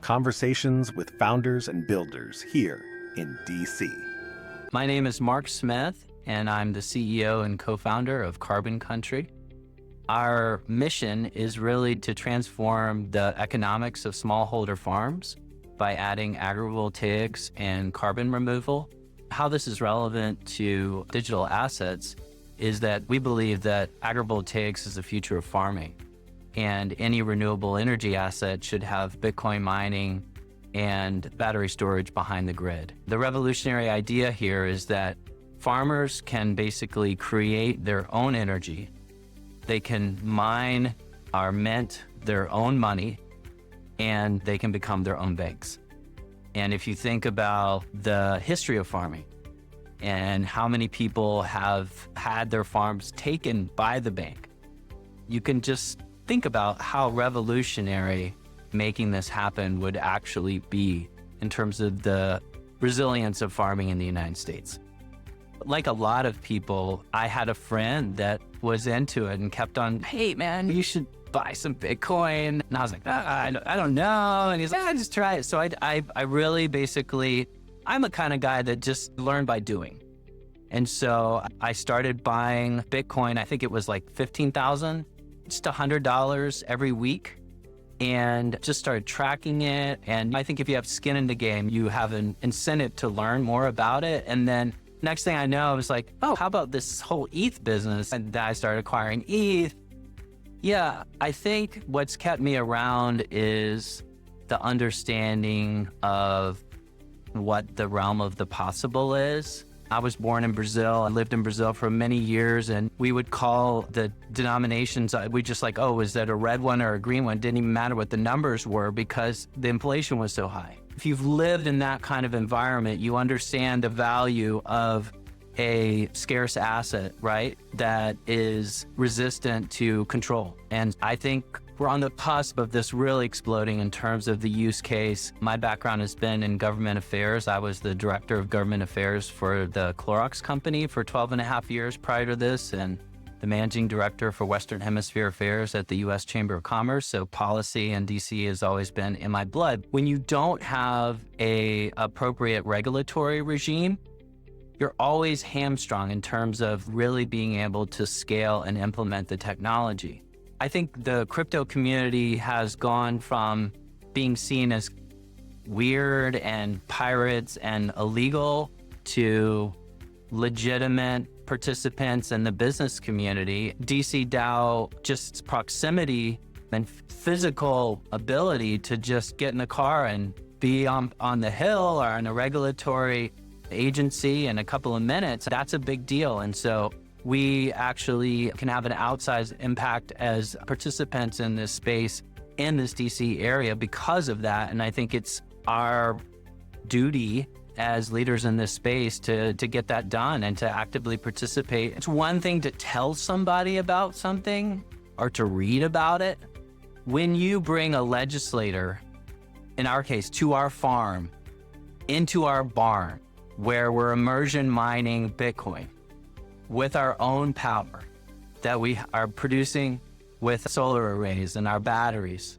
conversations with founders and builders here in DC. My name is Mark Smith, and I'm the CEO and co-founder of Carbon Country. Our mission is really to transform the economics of smallholder farms by adding agrivoltaics and carbon removal. How this is relevant to digital assets is that we believe that agrivoltaics is the future of farming, and any renewable energy asset should have Bitcoin mining and battery storage behind the grid. The revolutionary idea here is that farmers can basically create their own energy. They can mine or mint their own money, and they can become their own banks. And if you think about the history of farming and how many people have had their farms taken by the bank, you can just think about how revolutionary making this happen would actually be in terms of the resilience of farming in the United States. Like a lot of people, I had a friend that was into it and kept on, hey man, you should buy some Bitcoin. And I was like, I don't know. And he's like, just try it. So I really basically, I'm a kind of guy that just learned by doing. And so I started buying Bitcoin. I think it was like 15,000, just $100 every week, and just started tracking it. And I think if you have skin in the game, you have an incentive to learn more about it. And then next thing I know, I was like, oh, how about this whole ETH business? And then I started acquiring ETH. Yeah, I think what's kept me around is the understanding of what the realm of the possible is. I was born in Brazil. I lived in Brazil for many years, and we would call the denominations, we just like, oh, is that a red one or a green one? It didn't even matter what the numbers were because the inflation was so high. If you've lived in that kind of environment, you understand the value of a scarce asset, right? That is resistant to control. And I think we're on the cusp of this really exploding in terms of the use case. My background has been in government affairs. I was the director of government affairs for the Clorox company for 12 and a half years prior to this, and the managing director for Western Hemisphere affairs at the U.S. Chamber of Commerce. So policy and DC has always been in my blood. When you don't have an appropriate regulatory regime, you're always hamstrung in terms of really being able to scale and implement the technology. I think the crypto community has gone from being seen as weird and pirates and illegal to legitimate participants in the business community. DC DAO, just proximity and physical ability to just get in a car and be on the hill or in a regulatory agency in a couple of minutes, that's a big deal. And so we actually can have an outsized impact as participants in this space in this DC area because of that. And I think it's our duty as leaders in this space to get that done and to actively participate. It's one thing to tell somebody about something or to read about it. When you bring a legislator, in our case, to our farm, into our barn, where we're immersion mining Bitcoin with our own power that we are producing with solar arrays and our batteries,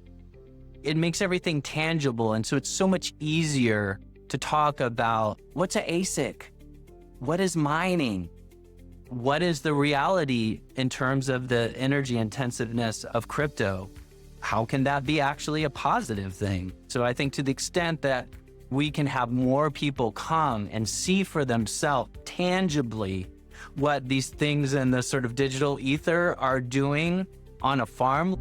it makes everything tangible. And so it's so much easier to talk about what's an ASIC, what is mining, what is the reality in terms of the energy intensiveness of crypto, how can that be actually a positive thing? So I think to the extent that we can have more people come and see for themselves tangibly what these things in the sort of digital ether are doing on a farm.